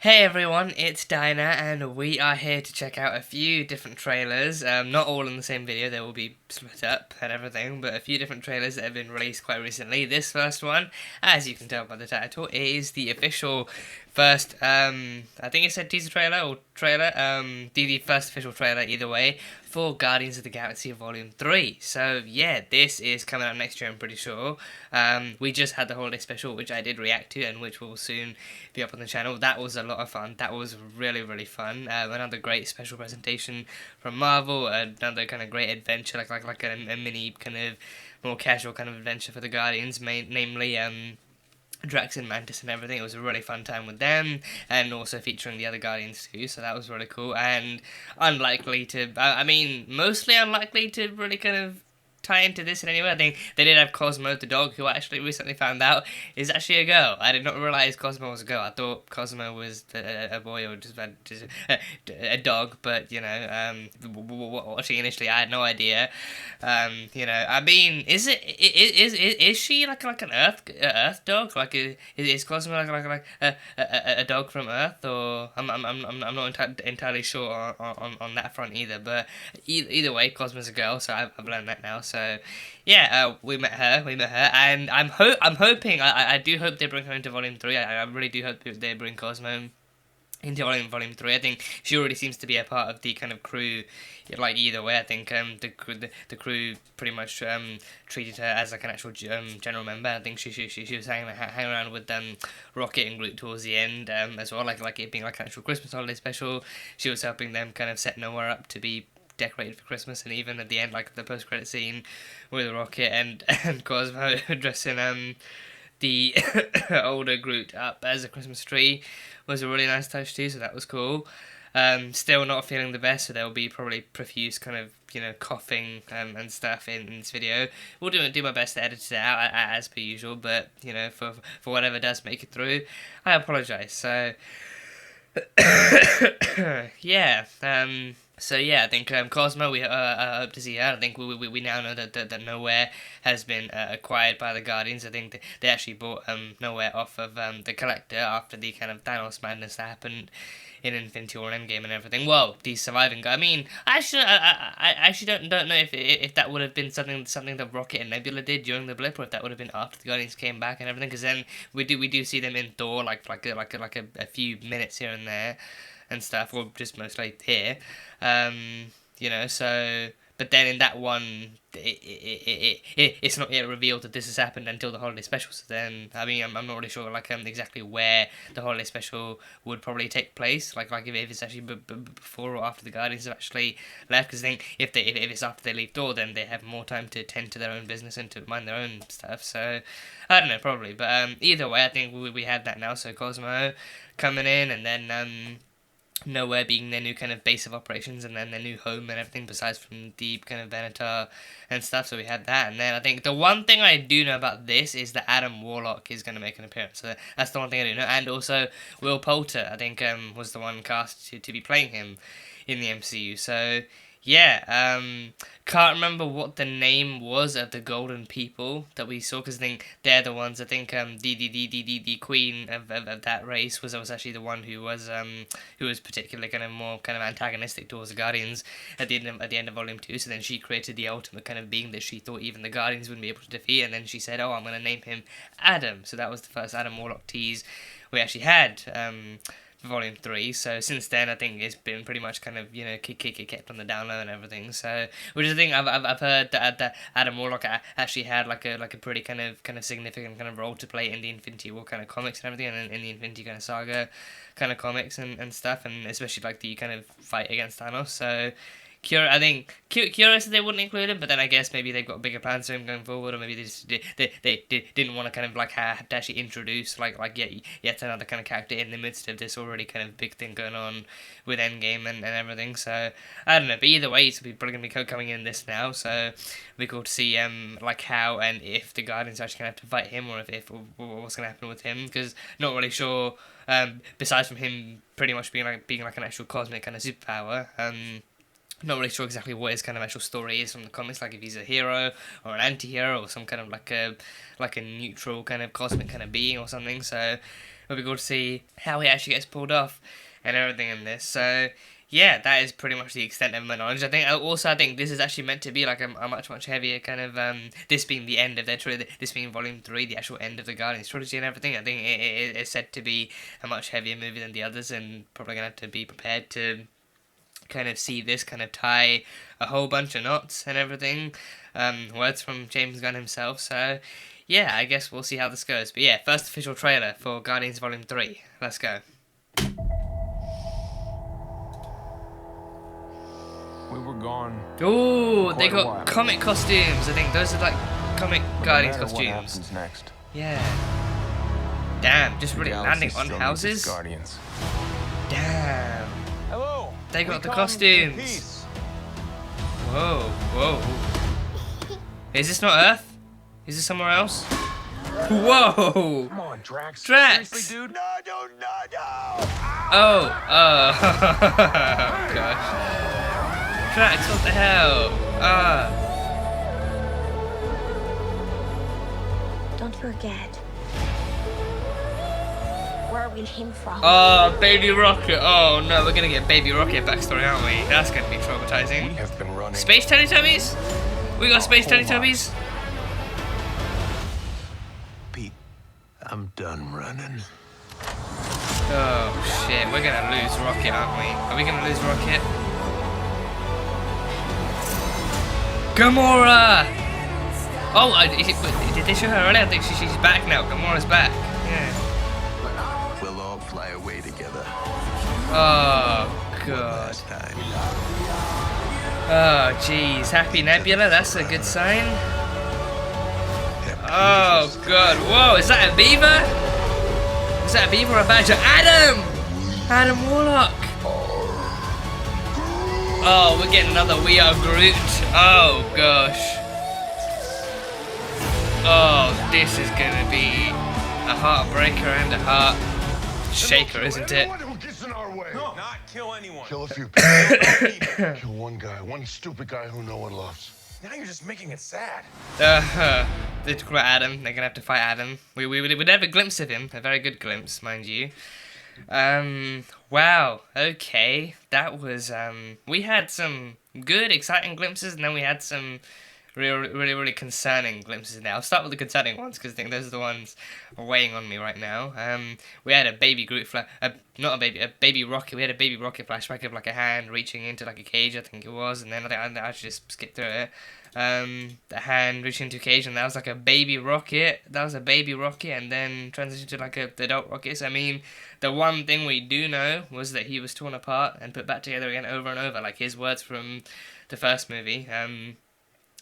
Hey everyone, it's Dinah, and we are here to check out a few different trailers. Not all in the same video, they will be split up and everything, but a few different trailers that have been released quite recently. This first one, as you can tell by the title, is the official first, I think it said teaser trailer or trailer, the first official trailer either way, for Guardians of the Galaxy Volume 3. So yeah, this is coming out next year, I'm pretty sure. We just had the holiday special, which I did react to, and which will soon be up on the channel. That was a lot of fun. That was really, really fun. Another great special presentation from Marvel. Another kind of great adventure, like a mini kind of more casual kind of adventure for the Guardians, namely Drax and Mantis and everything. It was a really fun time with them, and also featuring the other Guardians too, so that was really cool, and unlikely to, I mean, mostly unlikely to really kind of tie into this in any way. I think they did have Cosmo the dog, who I actually recently found out is actually a girl. I did not realise Cosmo was a girl. I thought Cosmo was a boy or just a dog, but, you know, watching initially, I had no idea. I mean, is she like an Earth dog? Like, is Cosmo like a dog from Earth, or I'm not entirely sure on that front either. But either way, Cosmo's a girl, so I've learned that now. So yeah, we met her, and I'm hoping, I do hope they bring her into Volume 3. I really do hope they bring Cosmo into Volume 3. I think she already seems to be a part of the kind of crew. Like, either way, I think the crew pretty much treated her as like an actual general member. I think she was hanging around with Rocket and Groot towards the end as well, like it being like an actual Christmas holiday special. She was helping them kind of set Noah up to be decorated for Christmas, and even at the end, like the post-credit scene with Rocket and Cosmo dressing the older Groot up as a Christmas tree was a really nice touch too, so that was cool. Still not feeling the best, so there will be probably profuse kind of, coughing and stuff in this video. We'll do my best to edit it out as per usual, but, for whatever does make it through, I apologise. So, yeah, I think Cosmo, we hope to see her. I think we now know that Nowhere has been acquired by the Guardians. I think they actually bought Nowhere off of the Collector after the kind of Thanos madness that happened in Infinity War and Endgame and everything. Well, the surviving guy. I mean, I actually don't know if that would have been something that Rocket and Nebula did during the blip, or if that would have been after the Guardians came back and everything. Because then we do see them in Thor like a few minutes here and there and stuff, or just mostly here, so, but then in that one, it's not yet revealed that this has happened until the holiday special, so then, I mean, I'm not really sure, exactly where the holiday special would probably take place, like if it's actually before or after the Guardians have actually left, because I think if it's after they leave Thor, then they have more time to tend to their own business and to mind their own stuff, so, I don't know, probably, but, either way, I think we had that now, so Cosmo coming in, and then, Nowhere being their new kind of base of operations, and then their new home and everything, besides from the kind of Venator and stuff, so we had that. And then I think the one thing I do know about this is that Adam Warlock is going to make an appearance, so that's the one thing I do know. And also Will Poulter, I think, was the one cast to be playing him in the MCU, so yeah, can't remember what the name was of the golden people that we saw, because I think they're the ones. I think the queen of that race was actually the one who was particularly kind of more kind of antagonistic towards the Guardians at the end of Volume 2. So then she created the ultimate kind of being that she thought even the Guardians wouldn't be able to defeat, and then she said, "Oh, I'm going to name him Adam." So that was the first Adam Warlock tease we actually had. Volume 3, so since then I think it's been pretty much kind of, kept on the down low and everything, so, which is the thing, I've heard that Adam Warlock actually had like a pretty kind of significant kind of role to play in the Infinity War kind of comics and everything, and in the Infinity kind of saga kind of comics and stuff, and especially like the kind of fight against Thanos, so I think curious that they wouldn't include him, but then I guess maybe they've got bigger plans for him going forward, or maybe they just didn't want to kind of like have to actually introduce yet another kind of character in the midst of this already kind of big thing going on with Endgame and everything. So I don't know, but either way, it's probably gonna be coming in this now. So it'll be cool to see like how and if the Guardians are actually gonna have to fight him, or if what's gonna happen with him, because not really sure. Besides from him pretty much being like an actual cosmic kind of superpower. Not really sure exactly what his kind of actual story is from the comics, like if he's a hero or an anti-hero or some kind of like a neutral kind of cosmic kind of being or something. So it'll be cool to see how he actually gets pulled off and everything in this. So yeah, that is pretty much the extent of my knowledge. I think this is actually meant to be like a much heavier kind of this being the end of their trilogy, this being Volume 3, the actual end of the Guardians trilogy and everything. I think it's said to be a much heavier movie than the others, and probably gonna have to be prepared to kind of see this kind of tie a whole bunch of knots and everything. Words from James Gunn himself. So yeah, I guess we'll see how this goes. But yeah, first official trailer for Guardians Volume 3. Let's go. We were gone. Ooh, they got comic costumes. I think those are like comic Guardians costumes. What happens next? Yeah. Damn, just really landing on houses. Guardians. Damn. Hello. They got the costumes. Whoa, whoa. Is this not Earth? Is this somewhere else? Whoa! Come on, Drax. Drax! Seriously, dude? No. Oh, gosh. Drax, what the hell? Don't forget. Where we came from. Oh, Baby Rocket. Oh no, we're gonna get Baby Rocket backstory, aren't we? That's gonna be traumatizing. We have been running. Space Teletubbies? We got Space Teletubbies? Pete, I'm done running. Oh shit, we're gonna lose Rocket, aren't we? Are we gonna lose Rocket? Gamora! Oh, did they show her earlier? I think she's back now. Gamora's back. Yeah. We'll all fly away together. Oh, God. Oh, jeez. Happy Nebula, that's a good sign. Oh, God. Whoa, is that a beaver? Is that a beaver or a badger? Adam Warlock! Oh, we're getting another We Are Groot. Oh, gosh. Oh, this is gonna be a heartbreaker and a heart shaker, isn't it? Who gets in our way? No, not kill anyone. Kill a few people. Kill one guy, one stupid guy who no one loves. Now you're just making it sad. They talk about Adam. They're gonna have to fight Adam. We would have a glimpse of him, a very good glimpse, mind you. Wow, okay, that was, we had some good, exciting glimpses, and then we had some really concerning glimpses now. I'll start with the concerning ones, because I think those are the ones weighing on me right now. We had a baby Groot, a baby Rocket, we had a baby Rocket flashback of, like, a hand reaching into, like, a cage, I think it was, and then I should just skip through it. The hand reaching into a cage, and that was, like, a baby Rocket, and then transitioned to, like, the adult Rocket. So, I mean, the one thing we do know was that he was torn apart and put back together again over and over, like his words from the first movie.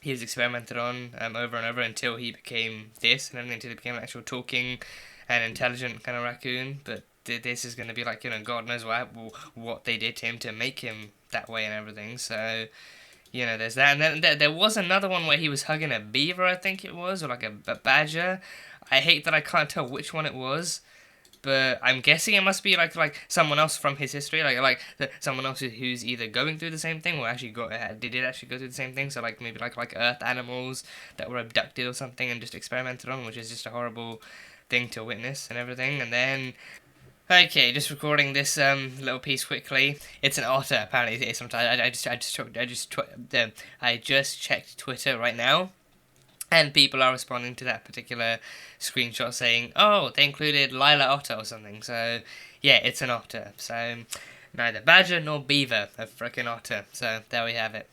He was experimented on over and over until he became this, and then until he became an actual talking and intelligent kind of raccoon. But this is going to be like, you know, God knows what they did to him to make him that way and everything. So, you know, there's that. And then there was another one where he was hugging a beaver, I think it was, or like a badger. I hate that I can't tell which one it was. But I'm guessing it must be like someone else from his history, like someone else who's either going through the same thing or actually did actually go through the same thing. So like maybe like Earth animals that were abducted or something and just experimented on, which is just a horrible thing to witness and everything. And then, okay, just recording this little piece quickly. It's an otter apparently. It's sometimes I just checked Twitter right now. And people are responding to that particular screenshot saying, oh, they included Lylla Otter or something. So, yeah, it's an otter. So, neither badger nor beaver, a frickin' otter. So, there we have it.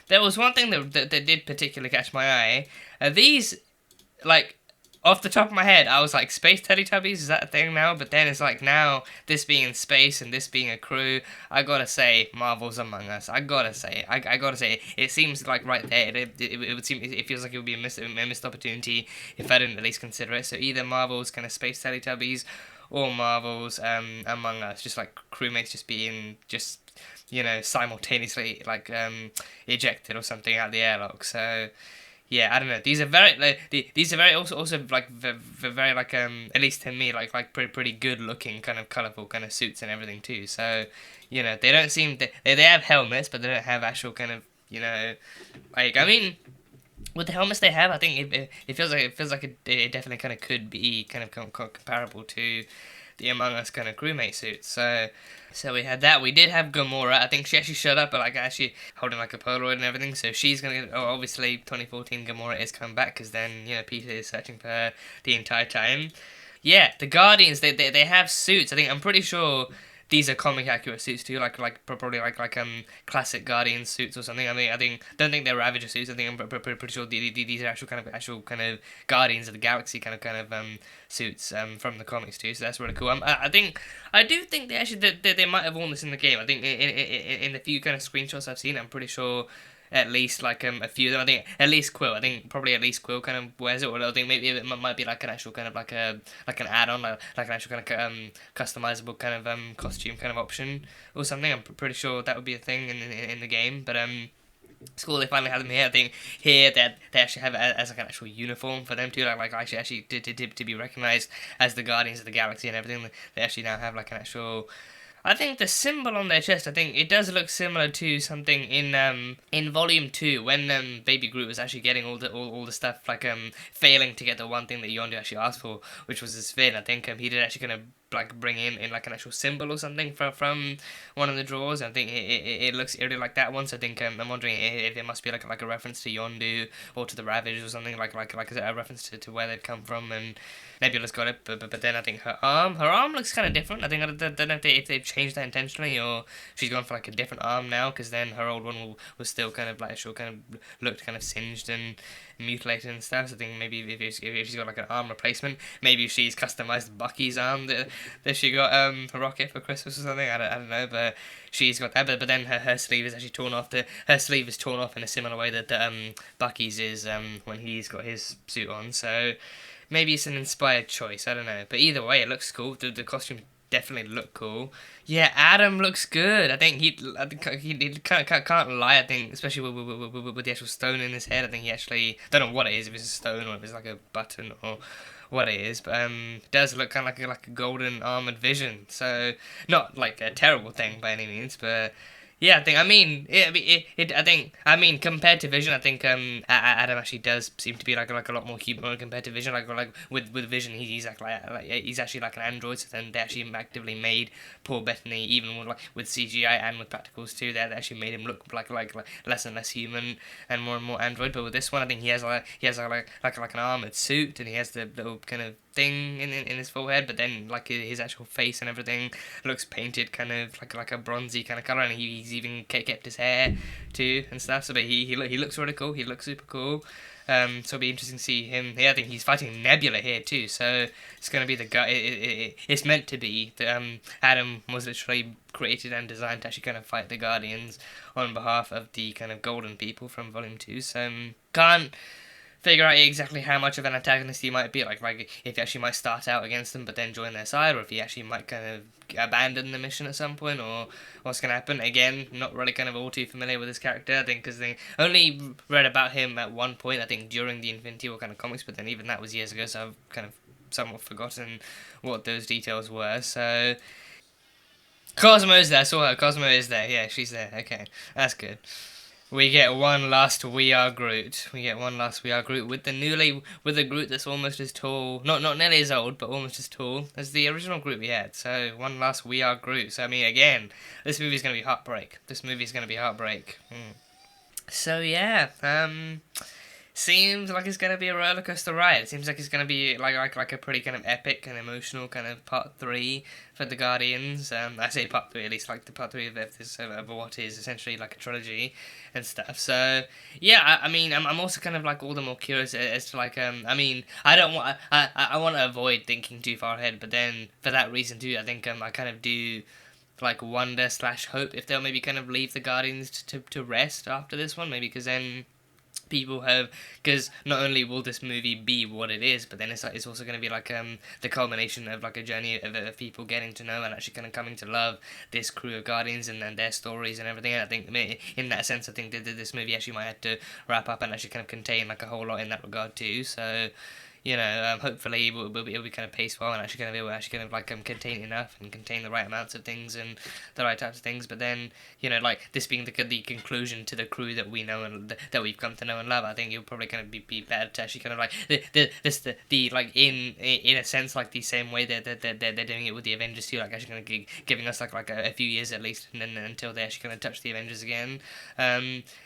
There was one thing that did particularly catch my eye. These, like, off the top of my head, I was like, Space Teletubbies, is that a thing now? But then it's like, now, this being in space and this being a crew, I gotta say, Marvel's Among Us. I gotta say it. I gotta say it. It seems like right there, it would seem, it feels like it would be a missed opportunity if I didn't at least consider it. So either Marvel's kind of Space Teletubbies or Marvel's Among Us, just like crewmates just being, you know, simultaneously, like, ejected or something out the airlock. So, yeah, I don't know. These are very also like very like at least to me like pretty good looking, kind of colourful kind of suits and everything too. So, you know, they don't seem they have helmets, but they don't have actual kind of, you know, like, I mean, with the helmets they have, I think it feels like it definitely kind of could be kind of comparable to the Among Us kind of crewmate suits. So we had that. We did have Gamora. I think she actually showed up, but like actually holding like a Polaroid and everything. So she's gonna get. Oh, obviously 2014 Gamora is coming back because then Peter is searching for her the entire time. Yeah, the Guardians they have suits. I'm pretty sure these are comic accurate suits too, probably like classic Guardian suits or something. Don't think they're Ravager suits. I think I'm pretty sure these are actual kind of Guardians of the Galaxy kind of suits from the comics too. So that's really cool. I do think they might have worn this in the game. I think in the few kind of screenshots I've seen, I'm pretty sure at least like a few of them. I think at least Quill. I think probably at least Quill kind of wears it. Or I think maybe it might be like an actual kind of like an add-on, like an actual kind of customizable kind of costume kind of option or something. I'm pretty sure that would be a thing in the game. But it's cool they finally have them here. I think here that they actually have it as like an actual uniform for them too, like actually to be recognized as the Guardians of the Galaxy and everything. They actually now have like an actual. I think the symbol on their chest, I think it does look similar to something in Volume 2 when Baby Groot was actually getting all the stuff, like failing to get the one thing that Yondu actually asked for, which was his fin. I think he did actually kind of like bring in like an actual symbol or something from one of the drawers. I think it looks eerily like that one. So I think I'm wondering if it must be like a reference to Yondu or to the Ravage or something like a reference to where they'd come from. And Nebula's got it, but then I think her arm looks kind of different. I think I don't know if they've changed that intentionally or she's gone for like a different arm now, because then her old one was still kind of like she kind of looked kind of singed and mutilated and stuff. So I think maybe if she's got like an arm replacement, maybe she's customized Bucky's arm that she got for Rocket for Christmas or something. I don't know, but she's got that. But then her sleeve is actually torn off. Her sleeve is torn off in a similar way that Bucky's is when he's got his suit on. So maybe it's an inspired choice. I don't know, but either way, it looks cool. The costume definitely look cool. Yeah, Adam looks good. I think he can't lie. I think especially with the actual stone in his head. I think he actually don't know what it is. If it's a stone or if it's like a button or what it is, but does look kind of like a golden armored Vision. So not like a terrible thing by any means, but. Yeah, I mean, compared to Vision, I think Adam actually does seem to be like a lot more human compared to Vision. Like with Vision, he's he's actually like an android. So then they actually actively made poor Bethany, even with CGI and with practicals too. They actually made him look like less and less human and more android. But with this one, I think he has like an armored suit, and he has the little kind of thing in his forehead, but then like his actual face and everything looks painted kind of like a bronzy kind of color, and he's even kept his hair too and stuff. So but he looks really cool. He looks super cool. So it'll be interesting to see him here. I think he's fighting Nebula here too, so it's gonna be the guy. It's meant to be that Adam was literally created and designed to actually kind of fight the Guardians on behalf of the kind of Golden people from Volume 2. So can't figure out exactly how much of an antagonist he might be, like if he actually might start out against them but then join their side, or if he actually might kind of abandon the mission at some point, or what's going to happen. Again, not really kind of all too familiar with this character, I think, because they only read about him at one point, I think, during the Infinity War kind of comics, but then even that was years ago, so I've kind of somewhat forgotten what those details were. So Cosmo's there. I saw her. Cosmo is there. Yeah, she's there. Okay, that's good. We get one last We Are Groot. We get one last We Are Groot with a Groot that's almost as tall, not nearly as old, but almost as tall as the original Groot we had. So one last We Are Groot. So I mean, again, this movie's gonna be heartbreak. So yeah, seems like it's going to be a roller coaster ride. It seems like it's going to be like a pretty kind of epic and emotional kind of part 3 for the Guardians. I say part 3, at least like the part 3 of what is essentially like a trilogy and stuff. So yeah, I mean, I'm also kind of like all the more curious as to like I mean, I want to avoid thinking too far ahead, but then for that reason too, I think I kind of do like wonder/hope if they'll maybe kind of leave the Guardians to rest after this one, maybe, because then because not only will this movie be what it is, but then it's also going to be like the culmination of like a journey of people getting to know and actually kind of coming to love this crew of Guardians and their stories and everything. And I think in that sense, I think that this movie actually might have to wrap up and actually kind of contain like a whole lot in that regard too. So hopefully it'll be kind of paced well and actually kind of actually kind of like contain enough and contain the right amounts of things and the right types of things. But then like this being the conclusion to the crew that we know and that we've come to know and love, I think it'll probably kind of be better to actually kind of like the like in a sense like the same way that they're doing it with the Avengers too, like actually kind of giving us like a few years at least, and then until they actually kind of touch the Avengers again.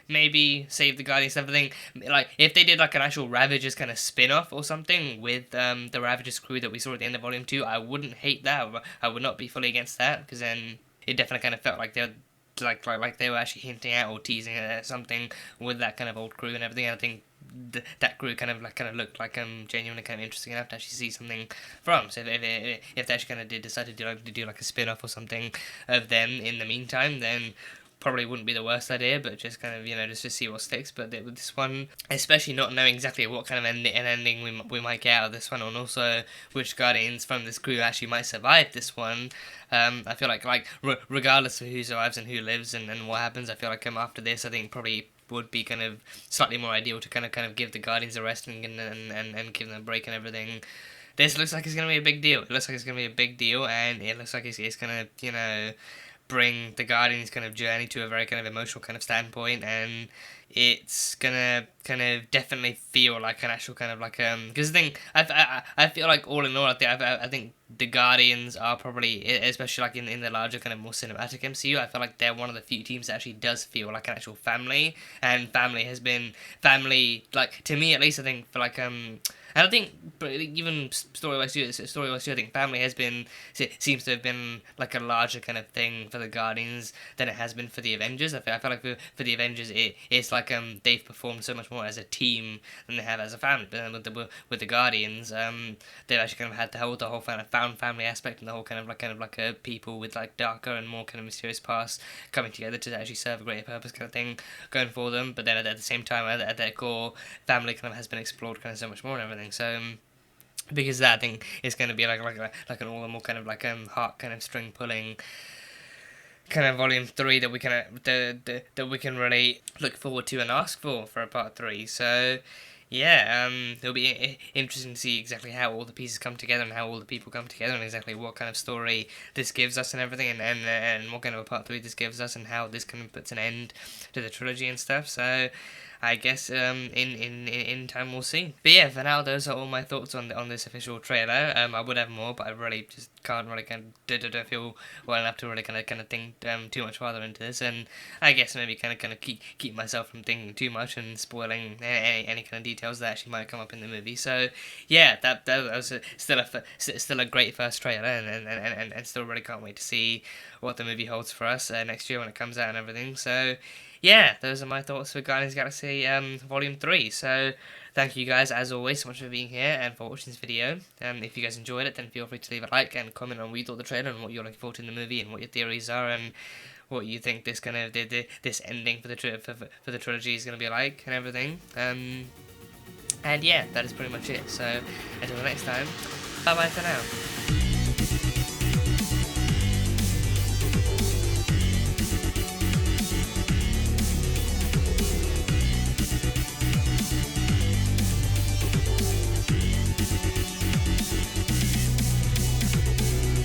Maybe save the Guardians stuff. I think like if they did like an actual Ravagers kind of spin-off or something with the Ravagers crew that we saw at the end of Volume 2, I wouldn't hate that. I would not be fully against that, because then it definitely kind of felt like they're like they were actually hinting at or teasing at something with that kind of old crew and everything. And I think that crew kind of looked like genuinely kind of interesting enough to actually see something from. So if they actually kind of did decide to do like a spin-off or something of them in the meantime, then probably wouldn't be the worst idea, but just kind of, just to see what sticks. But with this one, especially not knowing exactly what kind of an ending we might get out of this one, and also which Guardians from this crew actually might survive this one, I feel like regardless of who survives and who lives and what happens, I feel like after this, I think probably would be kind of slightly more ideal to kind of give the Guardians a rest and give them a break and everything. This looks like it's going to be a big deal. It looks like it's going to be a big deal, and it looks like it's going to, bring the Guardians kind of journey to a very kind of emotional kind of standpoint, and it's gonna kind of definitely feel like an actual kind of like because the thing I feel like all in all I think the Guardians are probably, especially like in the larger kind of more cinematic MCU, I feel like they're one of the few teams that actually does feel like an actual family, and family has been like, to me at least, I think for like and I think, but even story-wise too, I think family seems to have been like a larger kind of thing for the Guardians than it has been for the Avengers. I feel like for the Avengers, it's like they've performed so much more as a team than they have as a family. But then with the Guardians, they've actually kind of had the whole kind of found family aspect, and the whole kind of like a people with like darker and more kind of mysterious past coming together to actually serve a greater purpose kind of thing going for them. But then at the same time, at their core, family kind of has been explored kind of so much more and everything. So because that, I think it's going to be like an all the more kind of like heart kind of string pulling kind of Volume 3 that we that we can really look forward to and ask for a Part 3. So yeah, it'll be interesting to see exactly how all the pieces come together and how all the people come together and exactly what kind of story this gives us and everything, and what kind of a Part 3 this gives us, and how this kind of puts an end to the trilogy and stuff. So I guess in time we'll see. But yeah, for now those are all my thoughts on this official trailer. I would have more, but I really just can't really kind of don't feel well enough to really kind of think too much farther into this, and I guess maybe kind of keep myself from thinking too much and spoiling any kind of details that actually might come up in the movie. So yeah, that was still a great first trailer, and still really can't wait to see what the movie holds for us next year when it comes out and everything. So yeah, those are my thoughts for Guardians of the Galaxy Volume 3. So thank you guys, as always, so much for being here and for watching this video. If you guys enjoyed it, then feel free to leave a like and comment on what you thought of the trailer and what you're looking forward to in the movie and what your theories are and what you think this kind of this ending for the trilogy is going to be like and everything. And yeah, that is pretty much it. So until next time, bye bye for now.